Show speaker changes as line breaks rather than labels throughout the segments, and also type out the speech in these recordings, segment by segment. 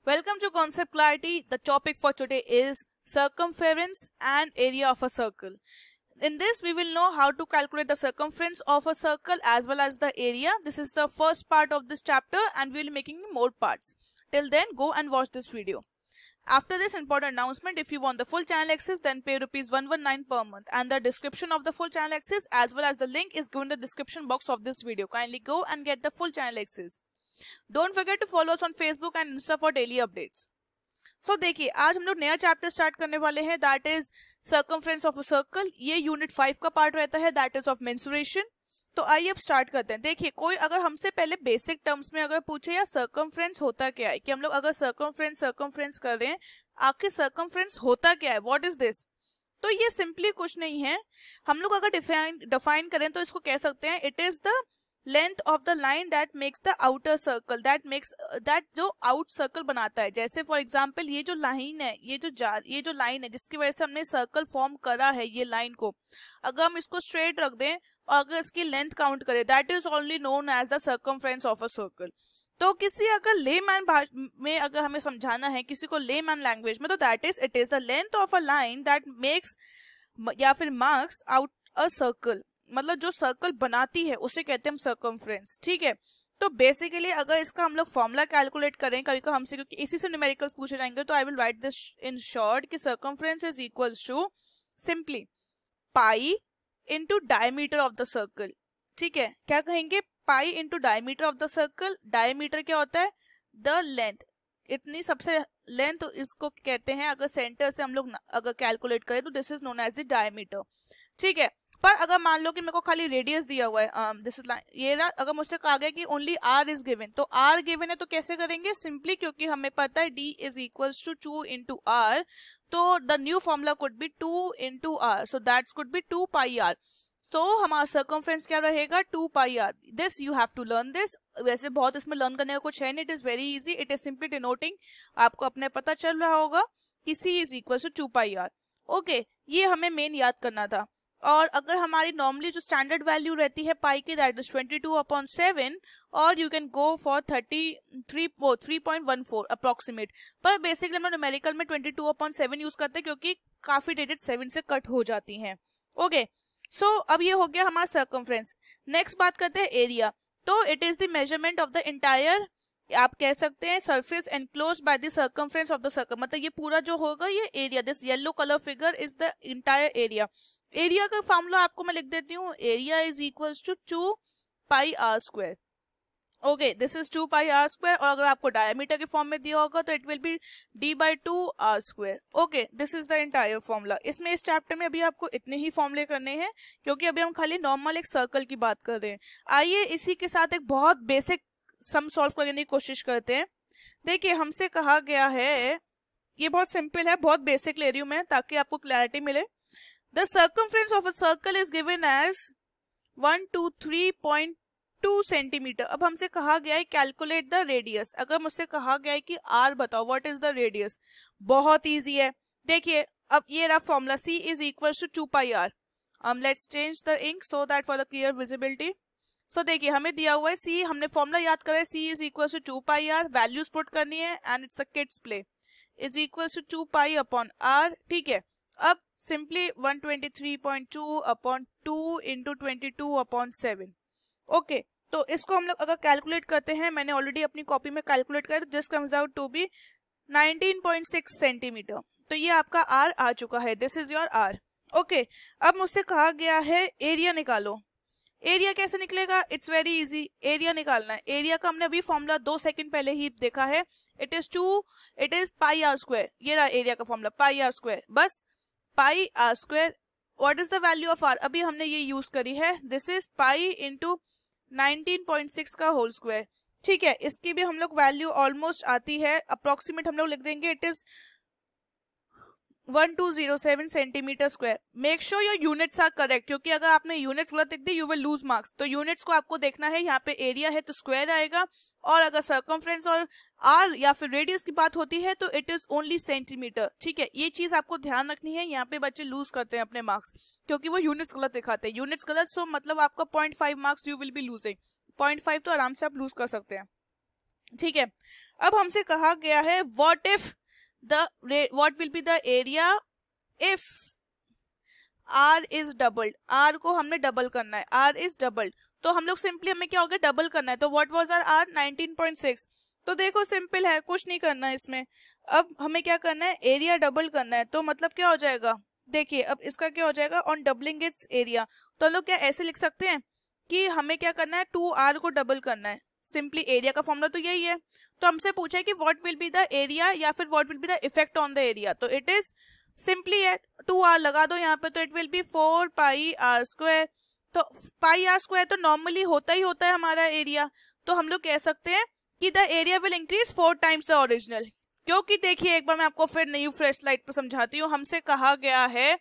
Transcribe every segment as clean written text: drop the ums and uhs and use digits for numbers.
Welcome to Concept Clarity. The topic for today is circumference and area of a circle. In this, we will know how to calculate the circumference of a circle as well as the area. This is the first part of this chapter and we will be making more parts. Till then, go and watch this video. After this important announcement, if you want the full channel access, then pay ₹119 per month. And the description of the full channel access as well as the link is given in the description box of this video. Kindly go and get the full channel access. Don't forget to follow us on Facebook and Insta for daily updates. So देखिए, आज हम लोग नया chapter start करने वाले हैं, that is circumference of a circle. ये unit 5 का पार्ट रहता है, दैट इज ऑफ मेंसुरेशन. तो आइए अब स्टार्ट करते हैं. देखिए, कोई अगर हमसे पहले बेसिक टर्म्स में अगर पूछे यार सर्कमफ्रेंस होता क्या है, कि हम लोग अगर सर्कमफ्रेंस कर रहे हैं, आखिर सर्कमफ्रेंस होता क्या है, व्हाट इज दिस. तो ये सिंपली कुछ नहीं है. हम लोग अगर डिफाइन करें तो इसको कह सकते हैं it is the length of the line that makes the outer circle, that जो आउट सर्कल बनाता है. जैसे फॉर एग्जांपल ये जो लाइन है, ये जो लाइन है जिसकी वजह से हमने सर्कल फॉर्म करा है, ये लाइन को अगर हम इसको स्ट्रेट रख दें और अगर इसकी लेंथ काउंट करें, that is only known as the circumference of a circle. तो किसी अगर लेमैन में अगर हमें समझाना है किसी को लेमैन लैंग्वेज में, तो that is it is the length of a line that makes या फिर मार्क्स आउट अ सर्कल. मतलब जो सर्कल बनाती है उसे कहते हैं हम सर्कमफ्रेंस. ठीक है. तो बेसिकली अगर इसका हम लोग फॉर्मूला कैलकुलेट करें कभी कभी हमसे, क्योंकि इसी से न्यूमेरिकल्स पूछे जाएंगे, तो I will write this in short कि circumference is equals to simply pi into diameter of the circle. ठीक है. क्या कहेंगे? Pi into diameter of the circle. Diameter क्या होता है? The length. इतनी सबसे लेंथ इसको कहते हैं. अगर सेंटर से हम लोग अगर कैलकुलेट करें तो this is known as the diameter. ठीक है. पर अगर मान लो कि मेरे को खाली रेडियस दिया हुआ है, दिस इज ये ना, अगर मुझसे कहा गया कि ओनली आर इज गिवन, तो आर गिवन है तो कैसे करेंगे? सिंपली क्योंकि हमें पता है d is equals to 2 into r, तो the new formula could be 2 into r, so that could be 2 pi r. तो हमारा सर्कमफ्रेंस क्या रहेगा? 2 pi r. This you have to learn this. वैसे बहुत इसमें लर्न करने का कुछ है नहीं, it is very easy. It is simply denoting, आपको अपने पता चल रहा होगा कि c is equal to 2 pi r. Okay, ये हमें मेन याद करना था. और अगर हमारी नॉर्मली जो स्टैंडर्ड वैल्यू रहती है पाई की, दैट इज 22/7, और you can go for 3.14 approximate. पर बेसिकली हम न्यूमेरिकल में 22/7 यूज करते हैं क्योंकि काफी डिजिट 7 से कट हो जाती हैं. ओके, सो अब ये हो गया हमारा सर्कमफ्रेंस. नेक्स्ट बात करते हैं एरिया. तो it is the measurement of the entire, आप कह सकते हैं surface enclosed by the circumference of the circle. मतलब ये पूरा जो होगा ये area, this yellow colour figure is the entire area. Area का फॉर्मूला आपको मैं लिख देती हूँ. Area is equals to 2 pi r square. Okay, this is 2 pi r square. और अगर आपको डायमीटर के फॉर्म में दिया होगा तो it will be d/2 r square. Okay, this is the entire formula. इसमें इस चैप्टर में अभी आपको इतने ही फॉर्मूले करने हैं क्योंकि अभी हम खाली नॉर्मल एक सर्कल की बात कर रहे हैं. आइए इसी के साथ एक बहुत बेसिक सम सॉल्व करने की कोशिश करते हैं. देखिए, हमसे कहा गया है, ये बहुत सिंपल है, बहुत बेसिक ले रही हूं मैं ताकि आपको क्लैरिटी मिले. The circumference of a circle is given as 123.2 centimetre. अब हमसे कहा गया है कैलकुलेट द रेडियस. अगर मुझसे कहा गया है कि r बताओ व्हाट इज द रेडियस, बहुत इजी है. देखिए, अब ये रहा formula, c is equal to 2 pi r. Let's change the ink so that for the clear visibility. So देखिए, हमें दिया हुआ है c, हमने फॉर्मूला याद करा है, c is equal to 2 pi r. Values put करनी है and it's a kids play. Is equal to 2 pi upon r. ठीक है. अब सिंपली 123.2 अपॉन 2 इंटू 22/7. ओके, तो इसको हम लोग अगर कैलकुलेट करते हैं, मैंने ऑलरेडी अपनी कॉपी में कैलकुलेट किया, तो this comes out to be 19.6 centimetre. तो ये आपका आर आ चुका है. This is your r. Okay, अब मुझसे कहा गया है एरिया निकालो. एरिया कैसे निकलेगा? It's very easy. एरिया निकालना है. एरिया का हमने अभी फॉर्मूला 2 सेकंड पहले ही देखा है. It is pi r square. ये रहा एरिया का फॉर्मूला, पाई आर स्क्वायर. बस pi r square. What is the value of r? अभी हमने ये यूज करी है. दिस इज पाई इंटू 19.6 का होल स्क्वायर. ठीक है. इसकी भी हम लोग वैल्यू ऑलमोस्ट आती है, अप्रोक्सीमेट हम लोग लिख देंगे. It is 1207 centimetre square. Make sure your units are correct, क्योंकि अगर आपने यूनिट्स गलत लिख दी यू विल लूज मार्क्स. तो यूनिट्स को आपको देखना है. यहाँ पे एरिया है तो स्क्वायर आएगा, और अगर सर्कमफ्रेंस और आर या फिर रेडियस की बात होती है तो इट इज ओनली सेंटीमीटर. ठीक है, ये चीज आपको ध्यान रखनी है. यहाँ पे बच्चे लूज करते हैं अपने मार्क्स क्योंकि वो यूनिट्स गलत दिखाते हैं. यूनिट्स गलत, सो मतलब आपका 0.5 marks you will be losing. 0.5 तो आराम से आप लूज कर सकते हैं. ठीक है, अब हमसे कहा गया है what will be the area if r is doubled, r को हमने डबल करना है, r इज डबल्ड, तो हम लोग सिंपली हमें क्या हो गया डबल करना है, तो व्हाट वाज आर r 19.6। तो देखो सिंपल है, कुछ नहीं करना है इसमें, अब हमें क्या करना है एरिया डबल करना है, तो मतलब क्या हो जाएगा, देखिए अब इसका क्या हो जाएगा ऑन डबलिंग इट्स एरिया, तो हम लोग क्या ऐसे लिख सकते हैं कि हमें क्या करना है 2r को डबल करना है, सिंपली एरिया का फॉर्मूला तो यही है। तो हमसे पूछा है कि what will be the area या फिर what will be the effect on the area, तो इट इज सिंपली है 2r लगा दो यहाँ पे, तो it will B 4 pi r square, तो पाई r स्क्वायर तो नॉर्मली होता ही होता है हमारा एरिया, तो हम लोग कह सकते हैं कि the area will increase 4 times the original. क्योंकि देखिए एक बार मैं आपको फिर नई फ्रेश स्लाइड पर समझाती हूँ, हमसे कहा गया है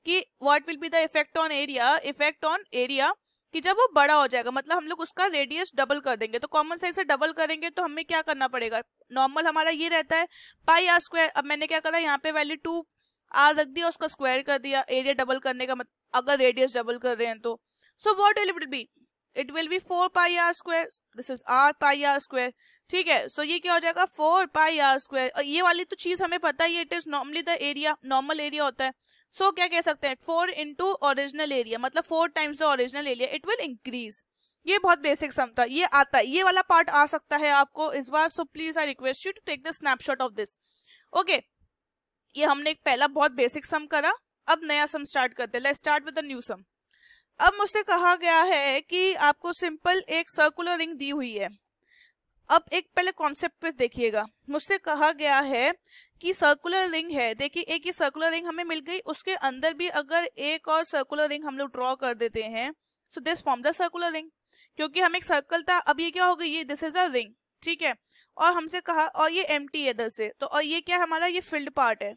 कि what will be the effect on area, कि जब वो बड़ा हो जाएगा मतलब हम लोग उसका रेडियस डबल कर देंगे, तो कॉमन सेंस से डबल करेंगे तो हमें क्या करना पड़ेगा, नॉर्मल हमारा ये रहता है पाई r स्क्वायर, अब मैंने क्या करा यहाँ पे वैल्यू 2r रख दिया, उसका स्क्वायर कर दिया, एरिया डबल करने का मतलब अगर रेडियस डबल कर रहे हैं तो, so what it will B 4 pi r square, this is r pi r square, ठीक है। सो ये क्या हो जाएगा 4 पाई r स्क्वायर, और ये वाली तो चीज हमें पता ही, it is normally the area, normal area होता है, सो क्या कह सकते हैं 4 इंटू ओरिजिनल एरिया, मतलब 4 times the original area, it will increase. ये बहुत बेसिक सम था, ये आता है, ये वाला पार्ट आ सकता है आपको इस बार, so please I request you to take the snapshot of this. Okay, ये हमने एक पहला बहुत बेसिक सम करा, अब नया सम स्टार्ट करते हैं, let's start with the new sum. अब मुझसे कहा गया है कि आपको सिंपल एक सर्कुलर रिंग दी हुई है, अब एक पहले कॉन्सेप्ट पे देखिएगा, मुझसे कहा गया है कि सर्कुलर रिंग है, देखिए एक ही सर्कुलर रिंग हमें मिल गई, उसके अंदर भी अगर एक और सर्कुलर रिंग हम लोग ड्रॉ कर देते हैं, so this form the circular ring, क्योंकि हम एक सर्कल था, अब ये क्या हो गई, ये दिस इज अ रिंग, ठीक है, और हमसे कहा, और ये एम्प्टी है इधर से, तो और ये क्या हमारा ये फिल्ड पार्ट है,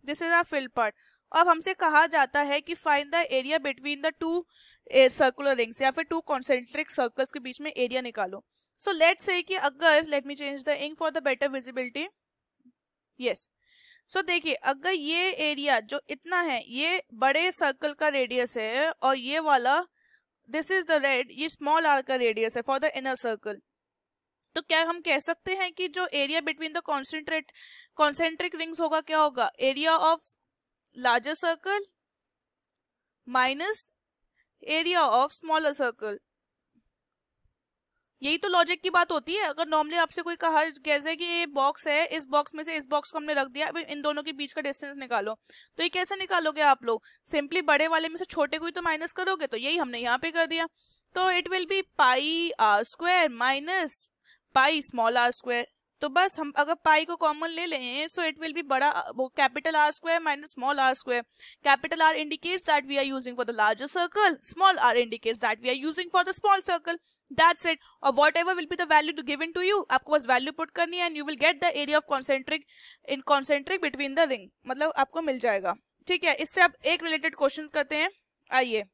this is a field part, अब हमसे कहा जाता है कि find the area between the two circular rings, या फिर टू कॉन्सेंट्रिक सर्कल्स के बीच में एरिया निकालो। सो लेट्स से कि अगर, let me change the ink for the better visibility, yes, so देखिए अगर ये एरिया जो इतना है ये बड़े सर्कल का रेडियस है, और ये वाला दिस इज द रेड, ये स्मॉल आर का रेडियस है फॉर द इनर सर्कल, तो क्या हम कह सकते हैं कि जो area between the concentric rings होगा क्या होगा, area of larger circle minus area of smaller circle, यही तो लॉजिक की बात होती है। अगर नॉर्मली आपसे कोई कहा कैसे कि ये बॉक्स है, इस बॉक्स में से इस बॉक्स को हमने रख दिया, अब इन दोनों के बीच का डिस्टेंस निकालो, तो ये कैसे निकालोगे आप लोग, सिंपली बड़े वाले में से छोटे को ही तो माइनस करोगे, तो यही हमने यहाँ पे कर दिया, तो it will B pi r square minus pi small r square, तो बस हम अगर पाई को कॉमन ले लें, सो इट विल बी बड़ा वो capital R square minus small r square, capital R indicates that we are using for the larger circle, small r indicates that we are using for the small circle, that's it, or whatever will be the value to given to you, आपको बस value put करनी है, and you will get the area of concentric between the ring, मतलब आपको मिल जाएगा, ठीक है। इससे अब एक रिलेटेड क्वेश्चन करते हैं, आइए,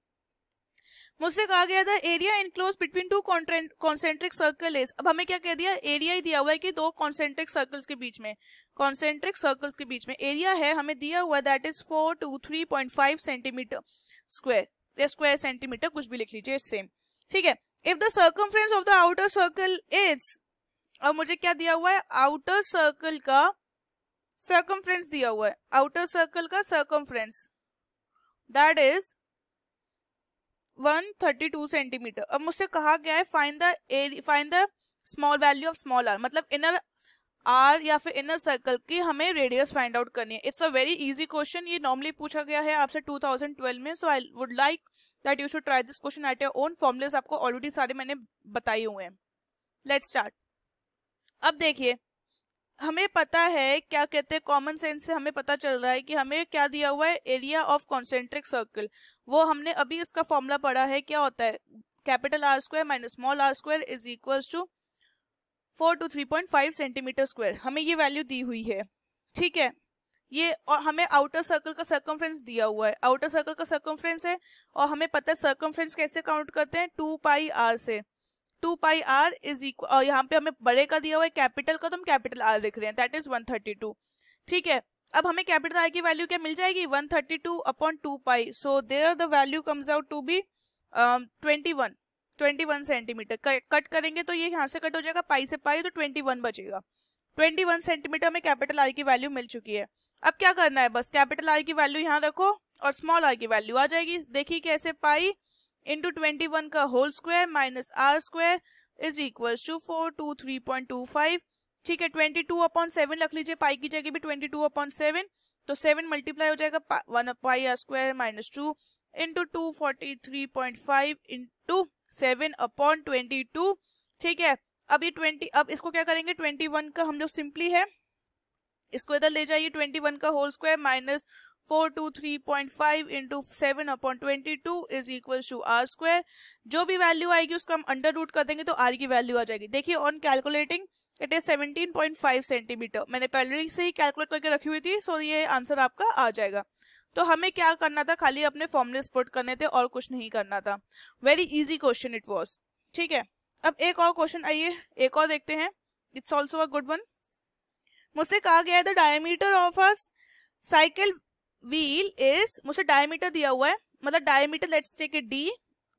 मुझसे कहा गया था area enclose between two concentric circle is, अब हमें क्या कह दिया, एरिया ही दिया हुआ है कि दो कॉन्सेंट्रिक सर्कल्स के बीच में एरिया है हमें दिया हुआ, दैट इज 423.5 सेंटीमीटर स्क्वायर, या स्क्वायर सेंटीमीटर कुछ भी लिख लीजिए, सेम, ठीक है। If the circumference of the outer circle is, अब मुझे क्या दिया हुआ है, आउटर सर्कल का सर्कमफ्रेंस दिया हुआ है, आउटर सर्कल का सर्कमफ्रेंस दैट इज 132 सेंटीमीटर। अब मुझसे कहा गया है find the small value of small r, मतलब इनर आर या फिर इनर सर्कल की हमें रेडियस फाइंड आउट करनी है। It's a very easy question, ये नॉर्मली पूछा गया है आपसे 2012 में, so I would like that you should try this question at your own, formulas आपको ऑलरेडी सारे मैंने बताए हुए हैं। Let's start. अब देखिए हमें पता है क्या कहते हैं, कॉमन सेंस से हमें पता चल रहा है कि हमें क्या दिया हुआ है, एरिया ऑफ कॉन्सेंट्रिक सर्कल, वो हमने अभी इसका फॉर्मूला पढ़ा है, क्या होता है, capital R square minus small r square is equals to 423.5 centimetre square, हमें ये वैल्यू दी हुई है, ठीक है। ये और हमें आउटर सर्कल का सर्कमफ्रेंस दिया हुआ है, आउटर सर्कल का सर्कमफ्रेंस है, और हमें पता है सर्कमफ्रेंस कैसे काउंट करते हैं, 2 पाई r से, 2 पाई r इज इक्वल, और यहाँ पे हमें बड़े का दिया हुआ है कैपिटल का, तो हम कैपिटल R लिख रहे हैं, दैट इज 132, ठीक है। अब हमें कैपिटल R की वैल्यू क्या मिल जाएगी, 132 upon 2 pi, so there the value comes out to be 21, 21 centimetre. Cut करेंगे तो ये यहाँ से कट हो जाएगा, पाई से पाई, तो 21 बचेगा। 21 सेंटीमीटर में कैपिटल आर की वैल्यू मिल चुकी है। अब क्या करना है, बस कैपिटल आर की वैल्यू यहाँ रखो और स्मॉल आर की वैल्यू आ जाएगी। देखिए कैसे, पाई इंटू 21 का whole square minus r square is equal to 423.25। ठीक है, 22/7 रख लीजिए, पाई की जगह भी 22/7, तो 7 मल्टीप्लाई हो जाएगा 1 pi r square minus 2 into 243.5 into 7/22। ठीक है, अब ये अब इसको क्या करेंगे, 21 का हम जो सिंपली है इसको इधर ले जाइए, 21 का whole square minus 423.5 into 7/22 is equal to r square. जो भी वैल्यू आएगी उसको हम अंडर रूट कर देंगे तो आर की वैल्यू आ जाएगी। देखिए on calculating it is 17.5 centimetre. मैंने पहले से ही कैलकुलेट करके रखी हुई थी, सो ये आंसर आपका आ जाएगा। तो हमें क्या करना था, खाली अपने फॉर्मूले पुट करने थे और कुछ नहीं करना था। Very easy question it was. ठीक है, अब एक और क्वेश्चन, आइए एक और देखते हैं। It's also a good one. मुझसे कहा गया है the diameter of a cycle wheel is, मुझसे डायमीटर दिया हुआ है, मतलब diameter let's take it D,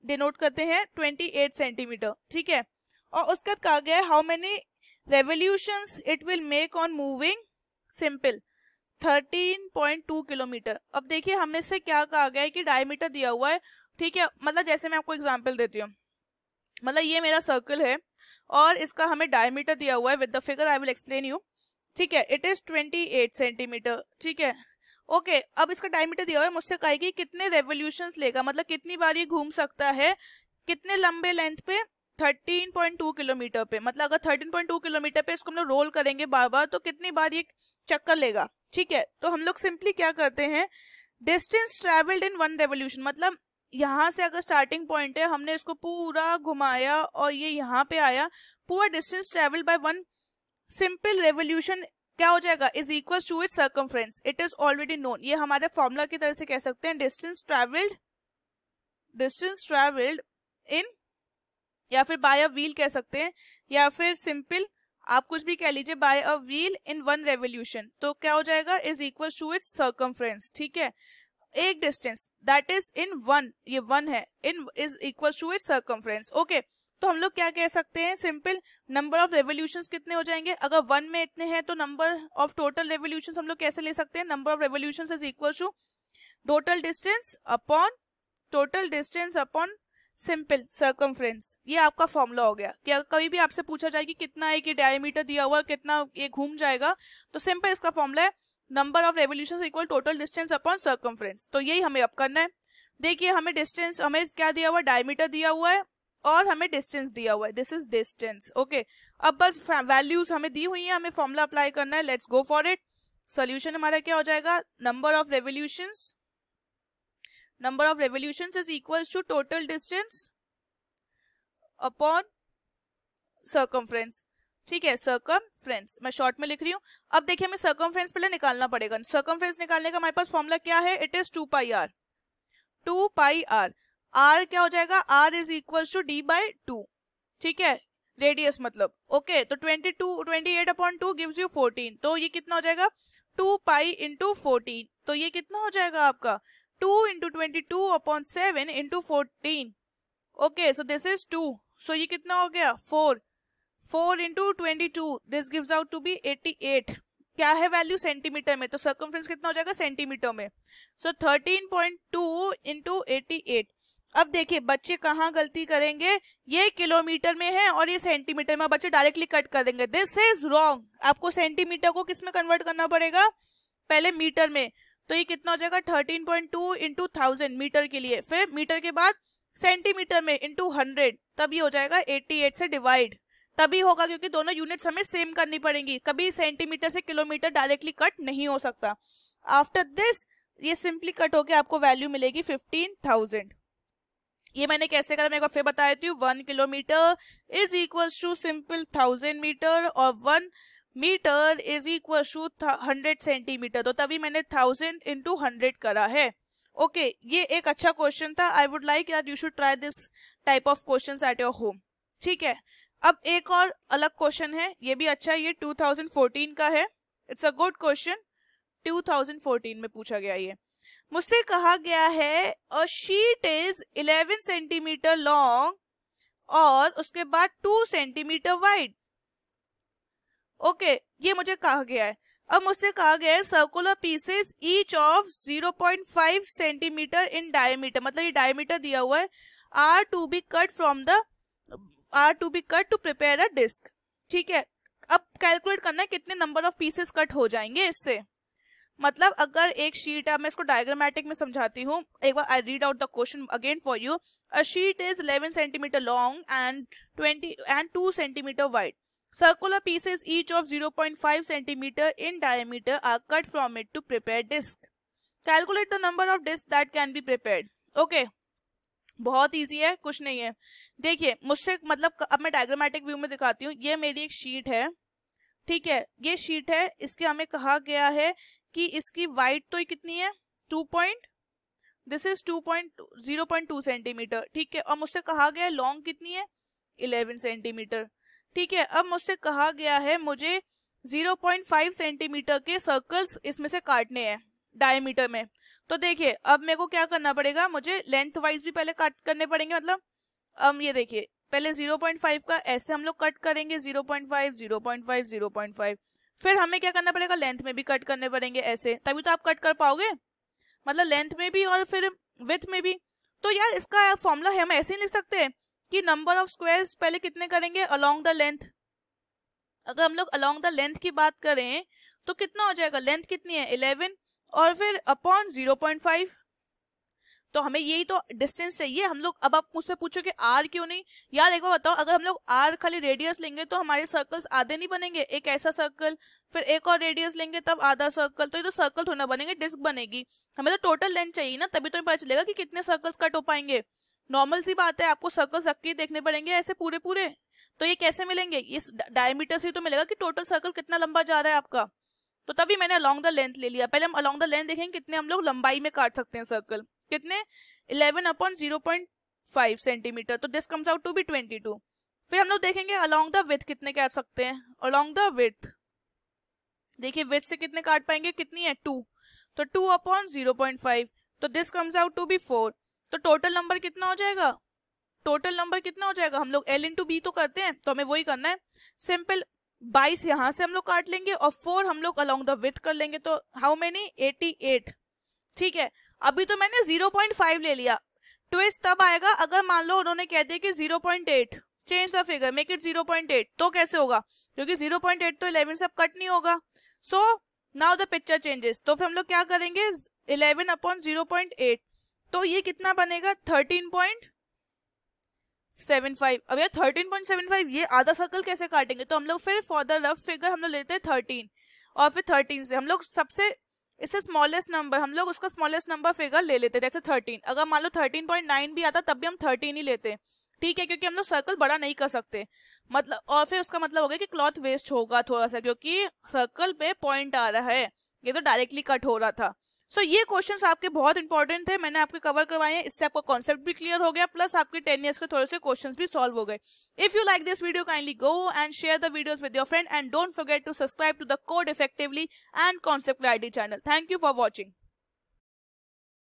denote करते हैं 28 सेंटीमीटर। ठीक है, और उसके बाद कहा गया है how many revolutions it will make on moving simple 13.2 kilometre. अब देखिए हमें से क्या कहा गया है कि डायमीटर दिया हुआ है। ठीक है, मतलब जैसे मैं आपको एग्जांपल देती हूँ, मतलब ये मेरा सर्कल है और इसका हमें डायमीटर दिया हुआ है with the figure I will explain you. ठीक है, इट इज 28 सेंटीमीटर। ठीक है, ओके, अब इसका डायमीटर दिया हुआ है, मुझसे कहेगी कितने रेवोल्यूशंस लेगा, मतलब कितनी बार ये घूम सकता है, कितने लंबे लेंथ पे, 13.2 किलोमीटर पे। मतलब अगर 13.2 किलोमीटर पे इसको हम लोग रोल करेंगे बार बार तो कितनी बार ये चक्कर लेगा। ठीक है, तो हम लोग सिंपली क्या करते हैं, डिस्टेंस ट्रेवल्ड इन 1 रेवोल्यूशन, मतलब यहाँ से अगर स्टार्टिंग पॉइंट है, हमने इसको पूरा घुमाया और ये यहाँ पे आया, पूरा distance travelled by 1 simple revolution क्या हो जाएगा, is equal to its circumference. It is already known, ये हमारे फॉर्मूला की तरह से कह सकते हैं, डिस्टेंस ट्रेवल्ड इन, या फिर बाय अ व्हील कह सकते हैं, या फिर सिंपल आप कुछ भी कह लीजिए, by a wheel in 1 revolution, तो क्या हो जाएगा, is equal to its circumference. ठीक है, एक डिस्टेंस दैट इज इन 1, ये 1 है, in is equal to its circumference. Okay, तो हम लोग क्या कह सकते हैं, सिंपल नंबर ऑफ रेवोल्यूशंस कितने हो जाएंगे, अगर 1 में इतने हैं तो नंबर ऑफ टोटल रेवोल्यूशंस हम लोग कैसे ले सकते हैं, number of revolutions is equal to total distance upon simple circumference. ये आपका फॉर्मूला हो गया कि अगर कभी भी आपसे पूछा जाए कि कितना है कि डायमीटर दिया हुआ, कितना ये घूम जाएगा, तो सिंपल इसका फॉर्मूला है number of revolutions equal total distance upon circumference. तो यही हमें अब करना है। देखिए हमें डिस्टेंस, हमें क्या दिया हुआ है, डायमीटर दिया हुआ है और हमें डिस्टेंस दिया हुआ है, दिस इज डिस्टेंस। ओके, अब बस वैल्यूज हमें दी हुई है, हमें फॉर्मूला अप्लाई करना है। Let's go for it. Solution हमारा क्या हो जाएगा, number of revolutions is equal to total distance upon circumference. ठीक है, सर्कमफ्रेंस मैं शॉर्ट में लिख रही हूँ। अब देखिए हमें सर्कमफ्रेंस पहले निकालना पड़ेगा। सर्कमफ्रेंस निकालने का हमारे पास फॉर्मूला क्या है, it is 2 pi r. R क्या हो जाएगा, r is equal to d by 2। ठीक है, रेडियस मतलब। ओके, तो 28/2 गिव्स यू 14, तो ये कितना हो जाएगा, 2 पाई इंटू 14, तो ये कितना हो जाएगा आपका 2 into 22/7 into 14। Okay, so this is 2, सो ये कितना हो गया 4 into 22, this gives out to be 88। क्या है वैल्यू, सेंटीमीटर में, तो सर्कमफ्रेंस कितना हो जाएगा सेंटीमीटर में। सो 13.2 इंटू 88। अब देखिए बच्चे कहाँ गलती करेंगे, ये किलोमीटर में है और ये सेंटीमीटर में, बच्चे डायरेक्टली कट कर देंगे, दिस इज रॉन्ग। आपको सेंटीमीटर को किस में कन्वर्ट करना पड़ेगा, पहले मीटर में, तो ये कितना हो जाएगा 13.2 इंटू 1000 मीटर के लिए, फिर मीटर के बाद सेंटीमीटर में इंटू 100, तब ये हो जाएगा 88 से डिवाइड, तभी होगा क्योंकि दोनों यूनिट्स हमें सेम करनी पड़ेंगी, कभी सेंटीमीटर से किलोमीटर डायरेक्टली कट नहीं हो सकता। आफ्टर दिस ये सिंपली कट होके आपको वैल्यू मिलेगी 15,000। ये मैंने कैसे करा मैं एक बार फिर बता देती हूँ। 1 kilometre is equal to simple 1000 metre और 1 metre is equal to 100 centimetre, तो तभी मैंने 1000 इंटू 100 करा है। ओके, ये एक अच्छा क्वेश्चन था। आई would like that you should try this type of questions at your home. ठीक है, अब एक और अलग क्वेश्चन है, ये भी अच्छा है, ये 2014 का है। इट्स अ गुड क्वेश्चन, 2014 में पूछा गया। ये मुझसे कहा गया है अ शीट इज 11 सेंटीमीटर लॉन्ग और उसके बाद 2 सेंटीमीटर वाइड। ओके, ये मुझे कहा गया है। अब मुझसे कहा गया है circular pieces each of 0.5 centimetre in diameter, मतलब ये डायमीटर दिया हुआ है, are to be cut to prepare a disc. ठीक है, अब कैलकुलेट करना है कितने नंबर ऑफ पीसेस कट हो जाएंगे इससे। मतलब अगर एक शीट है, मैं इसको डायग्रामेटिक में समझाती हूँ एक बार। I read out the question again for you. A sheet is 11 centimetre long and 2 centimetre wide. Circular pieces each of 0.5 centimeter in diameter are cut from it to prepare disc. Calculate the number of discs that can be prepared. Okay, बहुत easy है, कुछ नहीं है। देखिए मुझसे मतलब अब मैं डायग्रामेटिक व्यू में दिखाती हूँ। ये मेरी एक शीट है, ठीक है, ये शीट है। इसके हमें कहा गया है कि इसकी वाइड तो कितनी है, 0.2 सेंटीमीटर, ठीक है। और मुझसे कहा गया है लॉन्ग कितनी है, 11 सेंटीमीटर, ठीक है। अब मुझसे कहा गया है मुझे 0.5 सेंटीमीटर के सर्कल्स इसमें से काटने हैं डायमीटर में। तो देखिए अब मेरे को क्या करना पड़ेगा, मुझे लेंथ वाइज भी पहले कट करने पड़ेंगे। मतलब ये देखिए पहले 0.5 का ऐसे हम लोग कट करेंगे, 0.5 0.5 0.5। फिर हमें क्या करना पड़ेगा, लेंथ में भी कट करने पड़ेंगे ऐसे, तभी तो आप कट कर पाओगे, मतलब लेंथ में भी और फिर विड्थ में भी। तो यार इसका फॉर्मूला है, हम ऐसे ही लिख सकते हैं कि नंबर ऑफ स्क्वायर्स पहले कितने करेंगे अलोंग द लेंथ। अगर हम लोग अलोंग द लेंथ की बात करें तो कितना हो जाएगा, लेंथ कितनी है 11 और फिर अपॉन 0.5। तो हमें यही तो डिस्टेंस चाहिए हम लोग। अब आप मुझसे पूछो कि आर क्यों नहीं, यार एक बार बताओ, अगर हम लोग आर खाली रेडियस लेंगे तो हमारे सर्कल्स आधे नहीं बनेंगे, एक ऐसा सर्कल फिर एक और रेडियस लेंगे तब आधा सर्कल, तो ये तो सर्कल थोड़ा बनेंगे, डिस्क बनेगी। हमें तो टोटल लेंथ चाहिए ना, तभी तो हमें पता चलेगा कि कितने सर्कल्स कट हो पाएंगे। नॉर्मल सी बात है, आपको सर्कल्स रख के देखने पड़ेंगे ऐसे पूरे पूरे। तो ये कैसे मिलेंगे, इस डायमीटर से तो मिलेगा कि टोटल सर्कल कितना लंबा जा रहा है आपका। तो तभी मैंने अलोंग द लेंथ ले लिया। पहले हम अलोंग द लेंथ देखेंगे कितने हम लोग लंबाई में काट सकते हैं सर्कल, कितने 11 अपॉन 0.5 सेंटीमीटर, तो this comes out to be 22। फिर हम लोग देखेंगे अलोंग द विड्थ कितने काट सकते हैं। अलोंग द विड्थ देखिए विड्थ से कितने काट पाएंगे, कितनी है 2, तो 2 अपॉन 0.5, तो this comes out to be 4। तो टोटल नंबर कितना हो जाएगा, टोटल नंबर कितना हो जाएगा, हम लोग L इंटू बी तो करते हैं तो हमें वही करना है, सिंपल। 22 यहाँ से हम लोग काट लेंगे और 4 हम लोग अलोंग द विड्थ कर लेंगे, तो हाउ मेनी 88, ठीक है। अभी तो मैंने 0.5 ले लिया, ट्विस्ट तब आएगा अगर मान लो उन्होंने कह दिया कि 0.8, change the figure make it 0.8, तो कैसे होगा, क्योंकि 0.8 तो 11 से अब कट नहीं होगा। So now the picture changes. तो फिर हम लोग क्या करेंगे 11 अपॉन 0.8, तो ये कितना बनेगा 13.75। अब यार 13.75 ये आधा सर्कल कैसे काटेंगे, तो हम लोग फिर फॉर द रफ फिगर हम लोग लेते हैं 13 और फिर 13 से हम लोग सबसे इससे स्मॉलेस्ट नंबर हम लोग उसका स्मॉलेस्ट नंबर फिगर ले लेते हैं, जैसे 13। अगर मान लो 13.9 भी आता तब भी हम 13 ही लेते, ठीक है, क्योंकि हम लोग सर्कल बड़ा नहीं कर सकते। मतलब और फिर उसका मतलब हो गया कि क्लॉथ वेस्ट होगा थोड़ा सा, क्योंकि सर्कल पे पॉइंट आ रहा है, ये तो डायरेक्टली कट हो रहा था। सो ये क्वेश्चंस आपके बहुत इंपॉर्टेंट थे, मैंने आपके कवर करवाए हैं, इससे आपका कॉन्सेप्ट भी क्लियर हो गया, प्लस आपके 10 ईयर्स के थोड़े से क्वेश्चंस भी सॉल्व हो गए। If you like this video kindly go and share the videos with your friend and don't forget to subscribe to the code effectively and concept clarity channel. Thank you for watching.